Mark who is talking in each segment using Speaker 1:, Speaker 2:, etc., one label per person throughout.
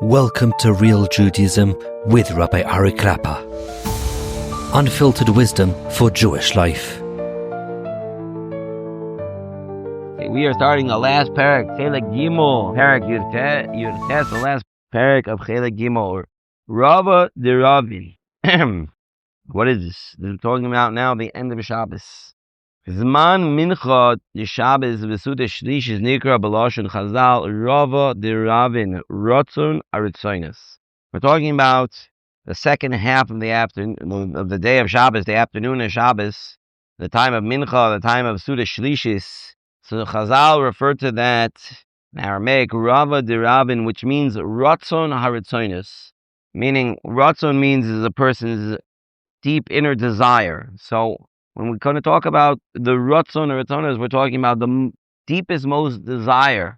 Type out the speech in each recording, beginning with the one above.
Speaker 1: Welcome to Real Judaism with Rabbi Ari Klapper. Unfiltered wisdom for Jewish life.
Speaker 2: We are starting the last parak, Chelek Gimel, parak Yurtes, the last parak of Chelek Gimel, Rava de Ravin. What is this? They're talking about now the end of Shabbos. Zman Mincha and Seudah Shlishis Nikra B'lashon Chazal Rava de Ravin Ratzon HaRatzonos. We're talking about the second half of the afternoon of the day of Shabbos, the afternoon of Shabbos, the time of Mincha, the time of Seudah Shlishis. So Chazal referred to that in Aramaic Rava de Ravin, which means Ratzon HaRatzonos, meaning Ratzon means is a person's deep inner desire. So when we're going to talk about the Ratzon HaRatzonos, we're talking about the deepest, most desire.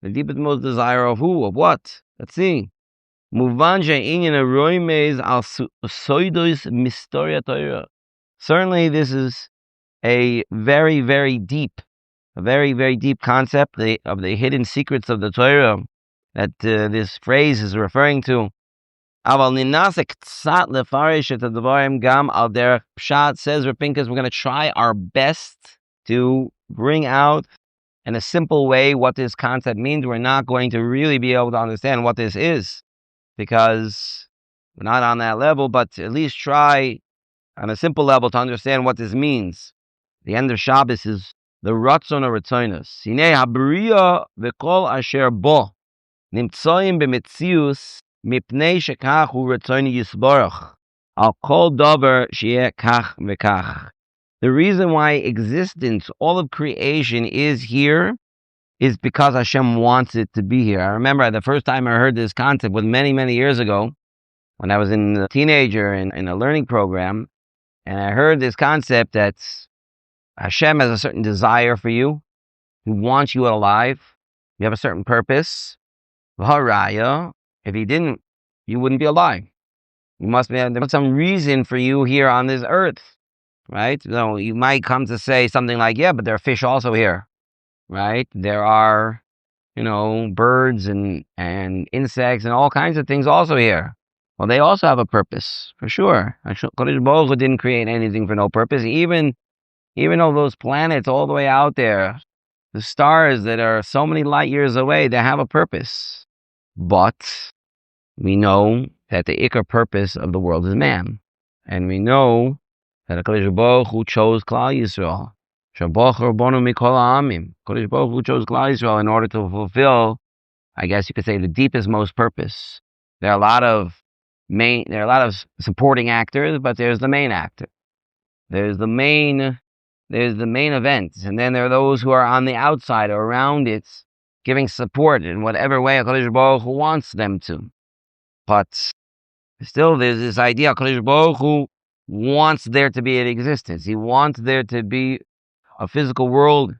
Speaker 2: The deepest, most desire of who? Of what? Let's see. Certainly this is a very, very deep concept of the hidden secrets of the Torah that this phrase is referring to. Pshat says Rapinkas, we're going to try our best to bring out in a simple way what this concept means. We're not going to really be able to understand what this is because we're not on that level, but at least try on a simple level to understand what this means. The end of Shabbos is the Ratzon HaRatzonos. Hinei habriya v'kol asher bo nimtzoyim b'metzius mipnei shekach hu ratzoni yisborach al kol davar sheyeh kach v'kach. The reason why existence, all of creation is here, is because Hashem wants it to be here. I remember the first time I heard this concept was many, many years ago when I was a teenager in a learning program, and I heard this concept that Hashem has a certain desire for you. He wants you alive. You have a certain purpose. V'haraya, if he didn't, you wouldn't be alive. There must be some reason for you here on this earth, right? So you might come to say something like, yeah, but there are fish also here, right? There are, birds and insects and all kinds of things also here. Well, they also have a purpose, for sure. Kodesh Baruch Hu didn't create anything for no purpose. Even though those planets all the way out there, the stars that are so many light years away, they have a purpose. But we know that the ikar purpose of the world is man. And we know that Kodesh Baruch Hu chose Klal Yisrael. Kodesh Baruch Hu chose Klal Yisrael in order to fulfill, I guess you could say, the deepest, most purpose. There are a lot of supporting actors, but there's the main actor. There's the main event, and then there are those who are on the outside or around it, giving support in whatever way HaKadosh Baruch Hu wants them to. But still, there's this idea HaKadosh Baruch Hu wants there to be an existence. He wants there to be a physical world.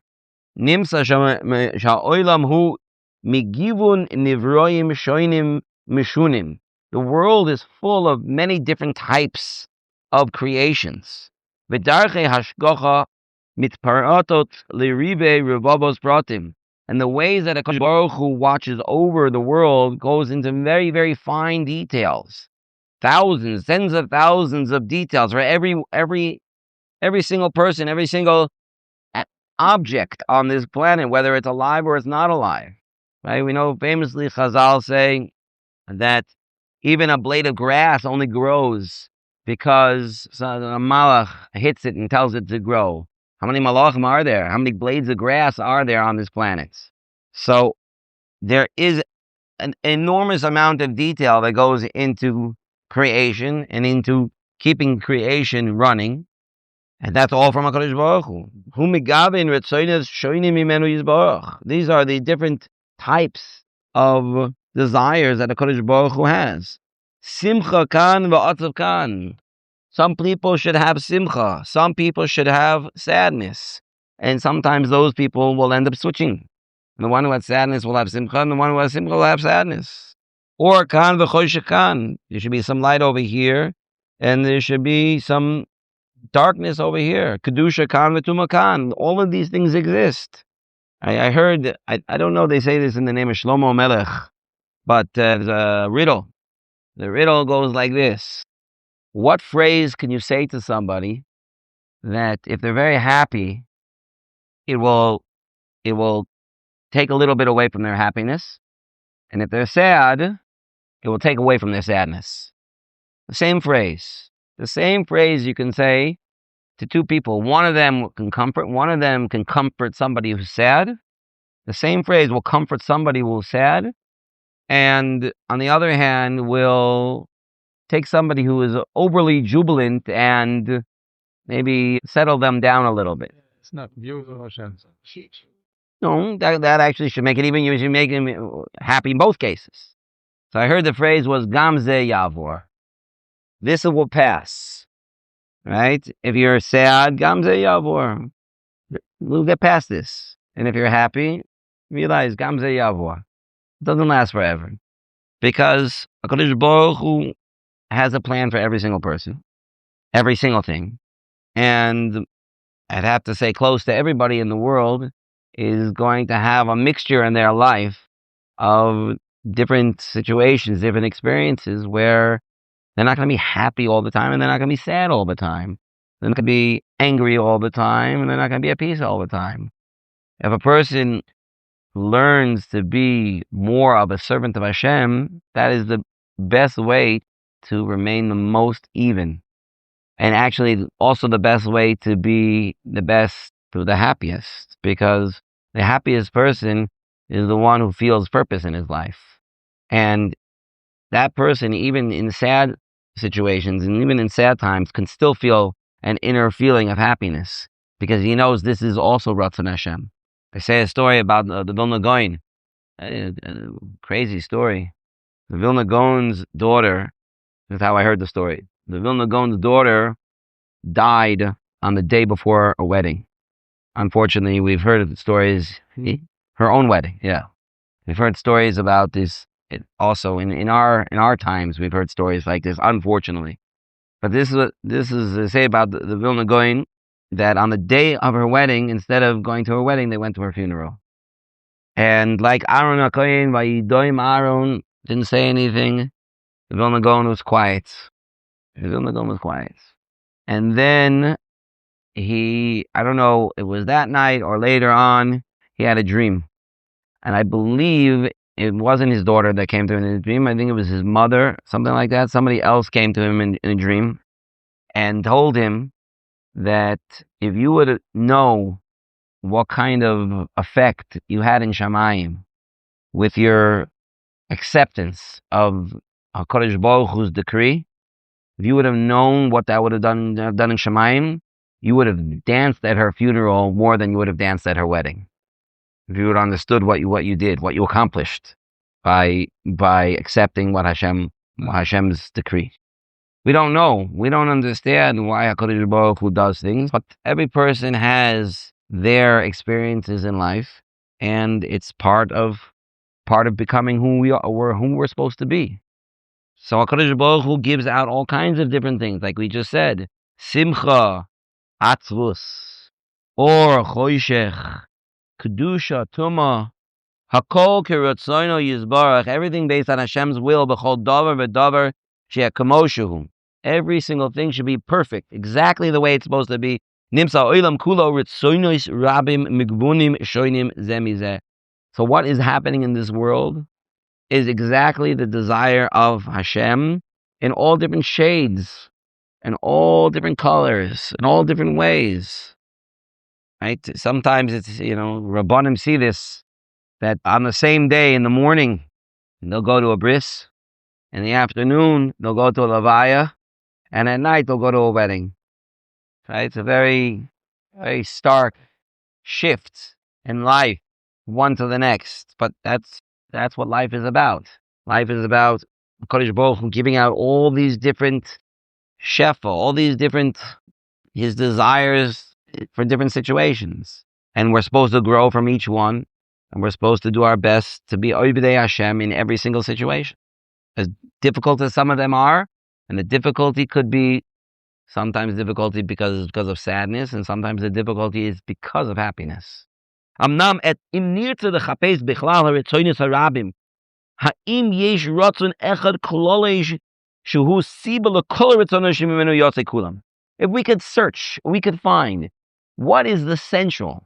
Speaker 2: Nimsa sha'olam hu migivun nivroim shoinim mishunim. The world is full of many different types of creations. V'darchei hashgacha mitparatot lirive revavos pratim. And the ways that HaKadosh Baruch Hu watches over the world goes into very, very fine details. Thousands, tens of thousands of details for every single person, every single object on this planet, whether it's alive or it's not alive. Right? We know famously Chazal say that even a blade of grass only grows because a malach hits it and tells it to grow. How many malachim are there? How many blades of grass are there on this planet? So there is an enormous amount of detail that goes into creation and into keeping creation running. And that's all from HaKadosh Baruch Hu. These are the different types of desires that HaKadosh Baruch Hu has. Simcha kan v'atzav kan. Some people should have simcha. Some people should have sadness. And sometimes those people will end up switching. The one who has sadness will have simcha, and the one who has simcha will have sadness. Or kan v'choshe kan. There should be some light over here, and there should be some darkness over here. Kedusha kan v'tuma kan. All of these things exist. I heard, I don't know, they say this in the name of Shlomo Melech, But there's a riddle. The riddle goes like this. What phrase can you say to somebody that if they're very happy, it will take a little bit away from their happiness, and if they're sad, it will take away from their sadness? The same phrase you can say to two people. One of them can comfort somebody who's sad. The same phrase will comfort somebody who's sad, and on the other hand, will take somebody who is overly jubilant and maybe settle them down a little bit.
Speaker 3: It's not beautiful, Hashem.
Speaker 2: No, that actually should make it even. You should make him happy in both cases. So I heard the phrase was Gam ze yavor. This will pass. Right? If you're sad, Gam ze yavor. We'll get past this. And if you're happy, realize Gam ze yavor. It doesn't last forever. Because HaKadosh Baruch Hu has a plan for every single person. Every single thing. And I'd have to say close to everybody in the world is going to have a mixture in their life of different situations, different experiences where they're not going to be happy all the time and they're not going to be sad all the time. They're not going to be angry all the time and they're not going to be at peace all the time. If a person learns to be more of a servant of Hashem, that is the best way to remain the most even. And actually also the best way to be the best, to the happiest, because the happiest person is the one who feels purpose in his life. And that person, even in sad situations and even in sad times, can still feel an inner feeling of happiness because he knows this is also Ratzon Hashem. I say a story about the Vilna Gaon, a crazy story. The Vilna Gaon's daughter, that's how I heard the story. The Vilna Gaon's daughter died on the day before a wedding. Unfortunately, we've heard of the stories, her own wedding, yeah. We've heard stories about this also in our times. We've heard stories like this, unfortunately. But this is to say about the Vilna Gaon, that on the day of her wedding, instead of going to her wedding, they went to her funeral. And like Aaron HaKohen, Vayidoim Aaron didn't say anything. The Vilna Gaon was quiet. And then I don't know, it was that night or later on, he had a dream. And I believe it wasn't his daughter that came to him in a dream. I think it was his mother, something like that. Somebody else came to him in a dream and told him that if you would know what kind of effect you had in Shamayim with your acceptance of HaKadosh Baruch Hu's decree, if you would have known what that would have done in Shamayim, you would have danced at her funeral more than you would have danced at her wedding. If you would have understood what you did, what you accomplished by accepting what Hashem's decree. We don't know. We don't understand why HaKadosh Baruch Hu does things, but every person has their experiences in life, and it's part of becoming who we are, or who we're supposed to be. So HaKadosh Baruch Hu gives out all kinds of different things, like we just said, simcha, atzvus, or choshech, kedusha, tuma, hakol keratzono yizbarach, everything based on Hashem's will, b'chol davar v'davar she'akamoshu. Every single thing should be perfect, exactly the way it's supposed to be. Nimsa oilam kulo ritzonos rabim migvunim shoinim zemizeh. So what is happening in this world is exactly the desire of Hashem in all different shades, and all different colors, in all different ways. Right? Sometimes it's, Rabbanim see this, that on the same day in the morning, they'll go to a bris, in the afternoon, they'll go to a levaya, and at night, they'll go to a wedding. Right? It's a very, very stark shift in life, one to the next. But that's what life is about. Life is about HaKadosh Baruch Hu giving out all these different shefa, all these different, his desires for different situations. And we're supposed to grow from each one. And we're supposed to do our best to be Oibidei Hashem in every single situation. As difficult as some of them are, and the difficulty could be sometimes difficulty because of sadness, and sometimes the difficulty is because of happiness. Ha'im yesh ratzon echad klolish shehu siba lekol ratzon shemimenu yotzei kulam. If we could search, we could find what is the central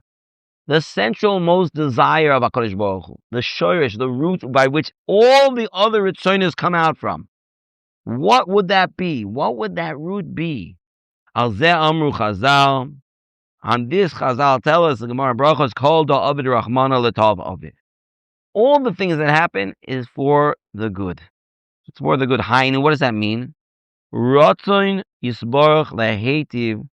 Speaker 2: most desire of HaKadosh Baruch Hu, the shorish, the root by which all the other Ratzonos come out from. What would that be? What would that root be? Al zeh amru Chazal. On this, Chazal tell us the Gemara Brachos called the Avid Rahmana L'Tov Avid. All the things that happen is for the good. It's for the good. Hainu, what does that mean? Ratzon Yisborach Lehetiv.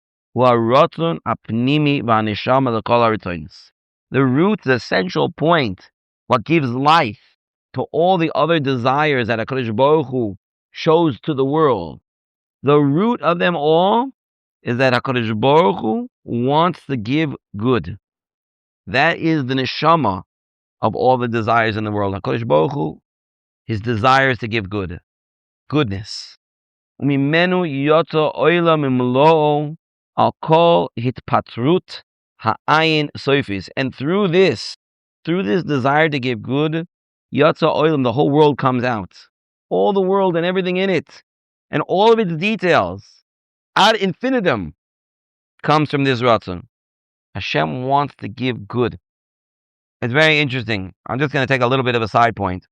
Speaker 2: The root, the central point, what gives life to all the other desires that HaKadosh Baruch Hu shows to the world. The root of them all is that HaKadosh Baruch Hu wants to give good. That is the neshama of all the desires in the world. HaKadosh Baruch Hu, his desire is to give good. Goodness. Umimenu yoto oila mimlo'o. I'll call hitpatrut ha'ayin soifis. And through this desire to give good, yatsa oilam, the whole world comes out. All the world and everything in it, and all of its details, ad infinitum, comes from this Ratzon. Hashem wants to give good. It's very interesting. I'm just going to take a little bit of a side point.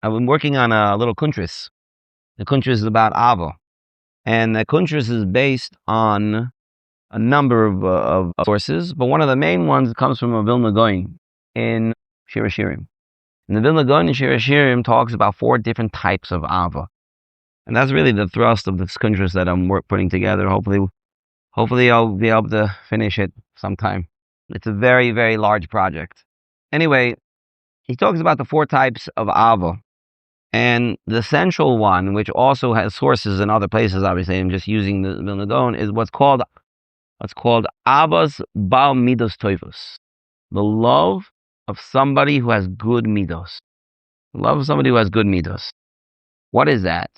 Speaker 2: I've been working on a little kuntris. The kuntris is about Ava. And the kuntris is based on a number of sources, but one of the main ones comes from a Vilna Gaon in Shir HaShirim. And the Vilna Gaon in Shir HaShirim talks about 4 different types of Ava. And that's really the thrust of this kuntris that I'm putting together. Hopefully I'll be able to finish it sometime. It's a very, very large project. Anyway, he talks about the 4 types of Ava. And the central one, which also has sources in other places, obviously, I'm just using the Vilna Gaon, is what's called Avas Bal Midos Toivos. The love of somebody who has good midos. The love of somebody who has good midos. What is that?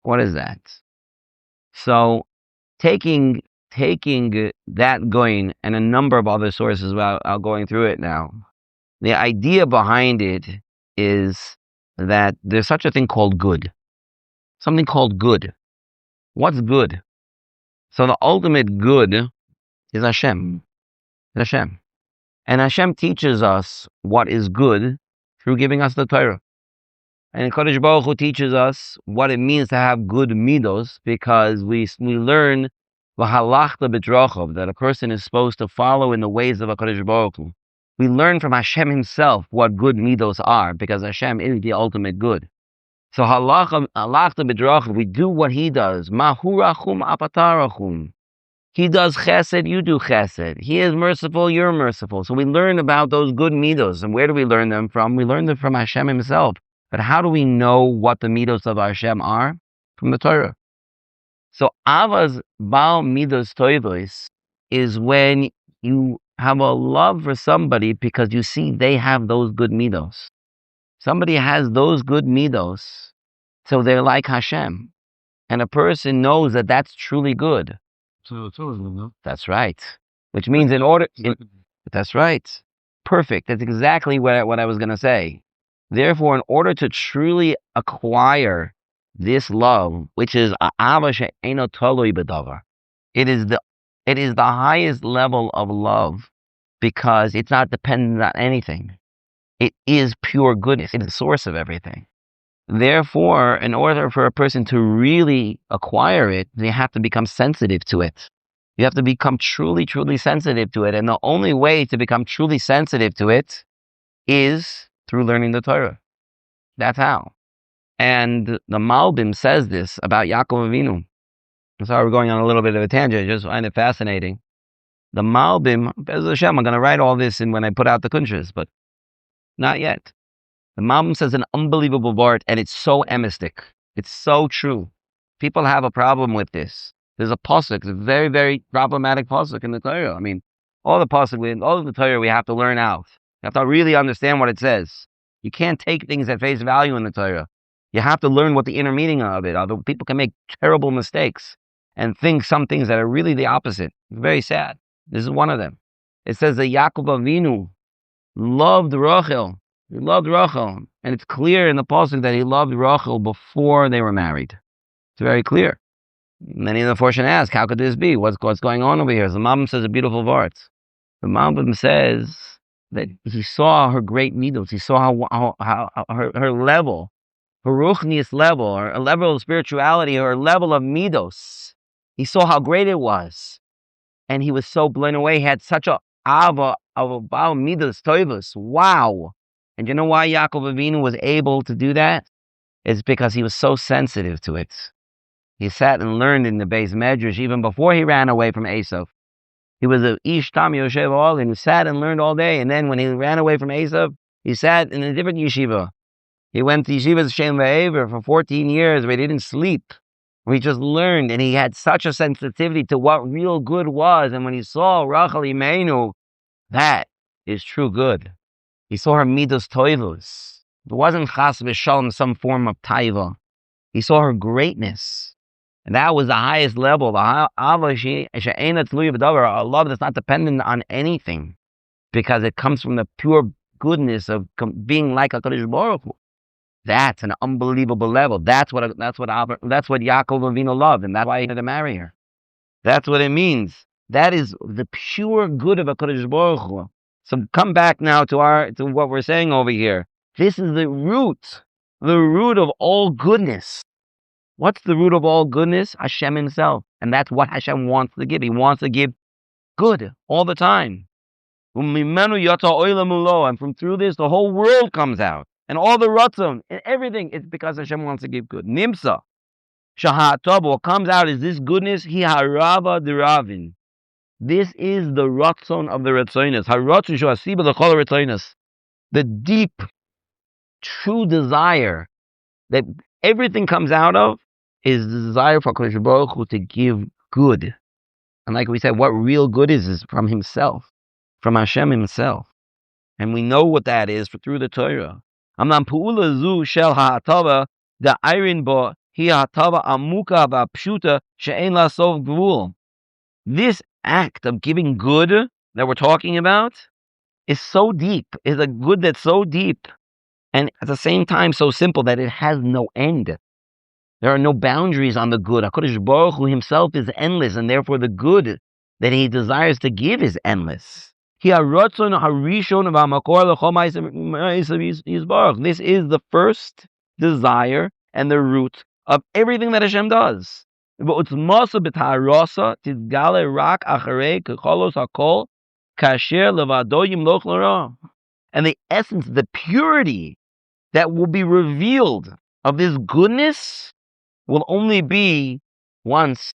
Speaker 2: What is that? So, taking that going and a number of other sources, without going through it now, the idea behind it is that there's such a thing called good. Something called good. What's good? So the ultimate good is Hashem. Hashem. And Hashem teaches us what is good through giving us the Torah. And Kodesh Baruch Hu teaches us what it means to have good midos, because we learn v'halachta b'drachav, that a person is supposed to follow in the ways of a Kodesh Baruch Hu. We learn from Hashem himself what good midos are, because Hashem is the ultimate good. So halachta b'drachav, we do what he does. Mahu rachum apatarachum. He does chesed, you do chesed. He is merciful, you're merciful. So we learn about those good midos. And where do we learn them from? We learn them from Hashem himself. But how do we know what the midos of Hashem are? From the Torah. So Avas Baal Midos Toivos is when you have a love for somebody because you see they have those good midos. Somebody has those good midos, so they're like Hashem. And a person knows that that's truly good. That's right. Which means that's right. Perfect. That's exactly what I was going to say. Therefore, in order to truly acquire this love, which is Ava she'eino tolui b'davar, it is the highest level of love because it's not dependent on anything. It is pure goodness. It is the source of everything. Therefore, in order for a person to really acquire it, they have to become sensitive to it. You have to become truly, truly sensitive to it. And the only way to become truly sensitive to it is through learning the Torah. That's how. And the Malbim says this about Yaakov Avinu. I'm sorry we're going on a little bit of a tangent. I just find it fascinating. The Malbim, Bez Hashem, I'm going to write all this in when I put out the kuntras, but not yet. The Malbim says an unbelievable word, and it's so emistic. It's so true. People have a problem with this. There's a pasuk, it's a very, very problematic pasuk in the Torah. I mean, all of the Torah we have to learn out. You have to really understand what it says. You can't take things at face value in the Torah. You have to learn what the inner meaning of it. Although people can make terrible mistakes and think some things that are really the opposite. It's very sad. This is one of them. It says that Yaakov Avinu loved Rachel He loved Rachel. And it's clear in the pasuk that he loved Rachel before they were married. It's very clear. Many of the Fortune ask, how could this be? What's going on over here? The Mom says a beautiful words. The Mom says that he saw her great midos. He saw how her level, her ruchnius level, her level of spirituality, her level of midos. He saw how great it was. And he was so blown away. He had such a ava of a baal midos toivus. Wow. And you know why Yaakov Avinu was able to do that? It's because he was so sensitive to it. He sat and learned in the Beis Medrash even before he ran away from Esav. He was a Ish Tam Yoshev All, and he sat and learned all day. And then when he ran away from Esav, he sat in a different yeshiva. He went to yeshivas Shem Ve'ever for 14 years where he didn't sleep. Where he just learned, and he had such a sensitivity to what real good was. And when he saw Rachel Imeinu, that is true good. He saw her midos toivos. It wasn't chas v'shalom, some form of taiva. He saw her greatness. And that was the highest level. The a love that's not dependent on anything, because it comes from the pure goodness of being like HaKadosh Baruch Hu. That's an unbelievable level. That's what Yaakov Avinu loved, and that's why he had to marry her. That's what it means. That is the pure good of HaKadosh Baruch Hu. So come back now to what we're saying over here. This is the root of all goodness. What's the root of all goodness? Hashem himself. And that's what Hashem wants to give. He wants to give good all the time. And from through this, the whole world comes out. And all the Ratzon and everything, it's because Hashem wants to give good. Nimsa. Shahatob, what comes out is this goodness. Hi harava deravin. This is the Ratzon of the Ratzonos. HaRatzonos shoasiba l'chol Ratzonos. The deep, true desire that everything comes out of is the desire for HaKadosh Baruch Hu to give good. And like we said, what real good is from himself, from Hashem himself. And we know what that is through the Torah. Amnam pu'ula zu shel ha'atava da irin bo hi ha'atava amuka va'pshuta she'en la sof gvul. This act of giving good that we're talking about is so deep, is a good that's so deep, and at the same time so simple that it has no end. There are no boundaries on the good. HaKadosh Baruch Hu himself is endless, and therefore the good that he desires to give is endless. This is the first desire and the root of everything that Hashem does. And the essence, the purity that will be revealed of this goodness will only be once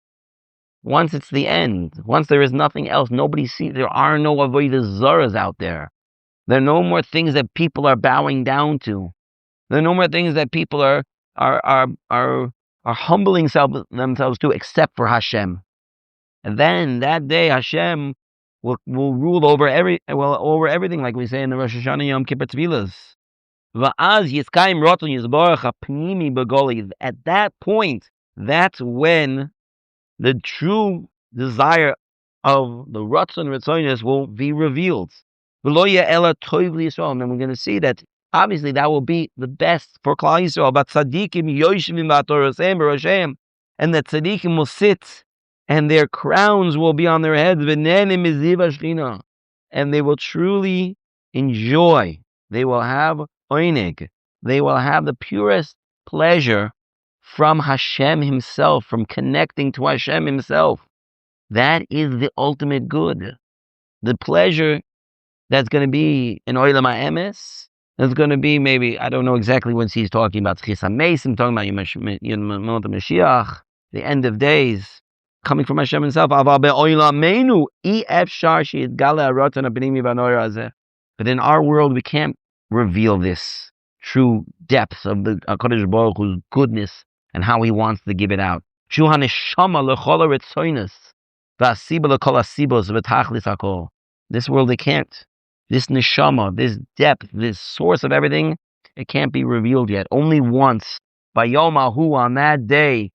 Speaker 2: it's the end. Once there is nothing else, nobody sees. There are no avodas zaras out there. There are no more things that people are bowing down to. There are no more things that people are humbling themselves to, except for Hashem. And then that day, Hashem will rule over everything, like we say in the Rosh Hashanah Yom Kippur Tefillas. At that point, that's when the true desire of the Ratzon HaRatzonos will be revealed. And then we're going to see that obviously that will be the best for Klal Yisrael. But tzaddikim yoshvim b'torosem b'roshem, and that tzaddikim will sit, and their crowns will be on their heads, and they will truly enjoy. They will have oinig. They will have the purest pleasure from Hashem himself, from connecting to Hashem himself. That is the ultimate good. The pleasure that's going to be in Olam HaEmes. It's going to be maybe, I don't know exactly when he's talking about Chis HaMesim, talking about Yom Mashiach, the end of days, coming from Hashem himself. But in our world, we can't reveal this true depth of the HaKadosh Baruch Hu's goodness and how he wants to give it out. This world, they can't. This neshama, this depth, this source of everything, it can't be revealed yet. Only once, by Yom Ahu, on that day,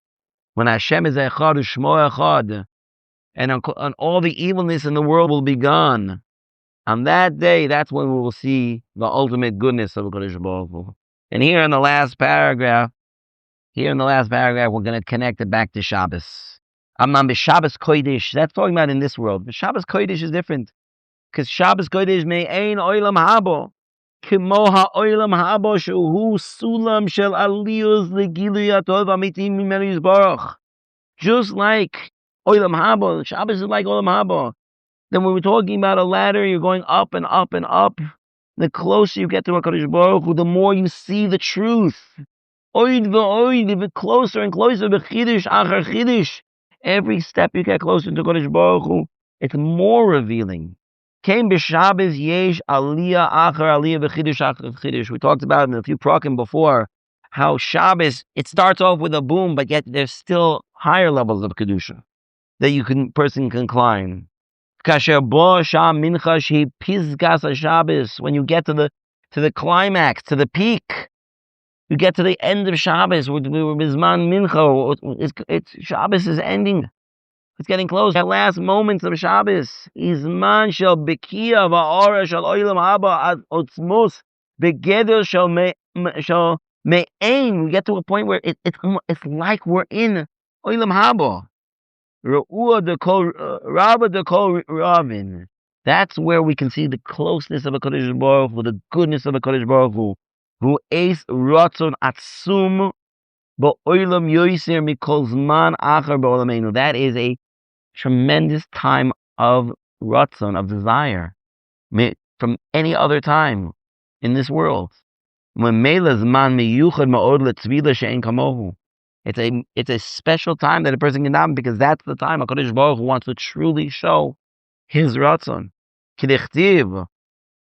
Speaker 2: when Hashem is echad u'shmo echad, and all the evilness in the world will be gone. On that day, that's when we will see the ultimate goodness of HaKadosh Baruch Hu. And here in the last paragraph, we're going to connect it back to Shabbos. Amman b'Shabbos Kodesh. That's talking about in this world. But Shabbos Kodesh is different. Because Shabbos Kodesh me'ein oilam habo. Kimo ha'oilam habo shehu sulam shel aliyos legilui atov amitim mimenu yisbarach. Just like oilam habo, Shabbos is like oilam habo. Then when we're talking about a ladder, you're going up and up and up. The closer you get to HaKadosh Baruch Hu, the more you see the truth. Oid v'oid, even closer and closer, b'chidish achar chidish. Every step you get closer to HaKadosh Baruch Hu, it's more revealing. Came b'Shabbos yesh aliyah achar aliyah b'chidish achar chidish. We talked about in a few prakim before how Shabbos, it starts off with a boom, but yet there's still higher levels of kedusha that person can climb. Kasher bo sham mincha she pizgas Shabbos. When you get to the climax, to the peak, you get to the end of Shabbos. We're bizman mincha. Shabbos is ending. It's getting close. The last moments of Shabbos. Izman shel bekia va'ora shel oilam haba ad otzmos begeder shel me'ain. We get to a point where it's like we're in oilam haba. Rava the kol ravin. That's where we can see the closeness of HaKadosh Baruch Hu, the goodness of HaKadosh Baruch Hu. Who eis Ratzon atzum ba'olam yoser mikol zman achar ba'olamenu. That is a tremendous time of Ratzon, of desire, from any other time in this world. When Mela zman miyuchad ma'od letzvila she'en kamohu. It's a special time that a person can daven, because that's the time HaKadosh Baruch Hu wants to truly show His Ratzon. K'dichtiv,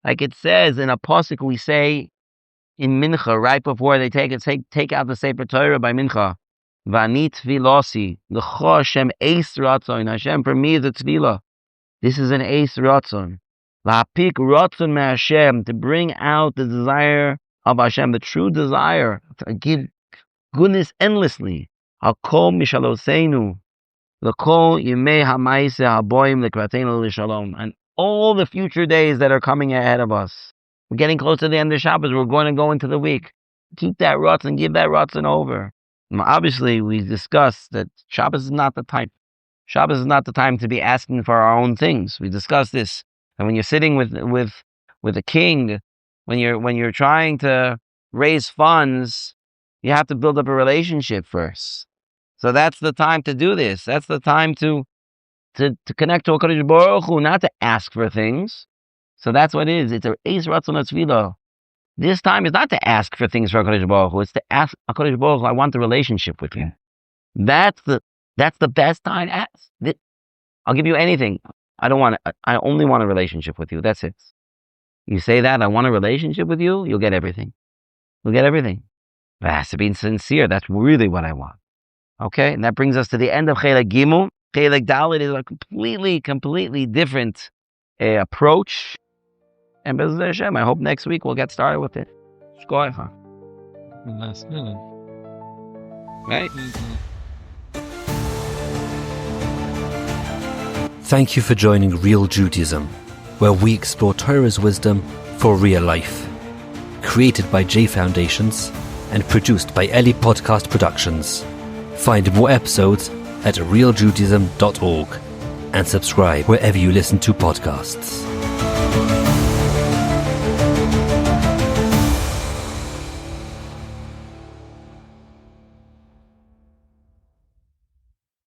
Speaker 2: like it says in a pasuk, we say in Mincha, right before they take out the Sefer Torah by Mincha. V'ani tfilosi, l'cho Hashem eis Ratzon. Hashem, for me is a tefillah. This is an eis Ratzon. La'apik Ratzon me Hashem, to bring out the desire of Hashem, the true desire, to give goodness endlessly. Hakol mishaloseinu, l'kol yimei ha'maise ha'boim l'kratenu l'shalom. And all the future days that are coming ahead of us. We're getting close to the end of Shabbos. We're going to go into the week. Keep that Ratzon, give that Ratzon over. Now, obviously, we discussed that Shabbos is not the time. Shabbos is not the time to be asking for our own things. We discussed this. And when you're sitting with a king, when you're trying to raise funds, you have to build up a relationship first. So that's the time to do this. That's the time to connect to HaKadosh Baruch Hu, not to ask for things. So that's what it is. It's a eis Ratzon HaTzvila. This time is not to ask for things for HaKadosh Baruch Hu. It's to ask HaKadosh Baruch Hu, I want the relationship with you. That's the best time to ask. I'll give you anything. I only want a relationship with you. That's it. You say that, I want a relationship with you, you'll get everything. You'll get everything. But it has to be sincere. That's really what I want. Okay? And that brings us to the end of Chelek Gimel. Chelek Dalet is a completely different approach. And B'ezras Hashem, I hope next week we'll get started with it. Shkoycha.
Speaker 3: Last minute.
Speaker 2: Right?
Speaker 1: Thank you for joining Real Judaism, where we explore Torah's wisdom for real life. Created by J Foundations and produced by Eli Podcast Productions. Find more episodes at realjudaism.org and subscribe wherever you listen to podcasts.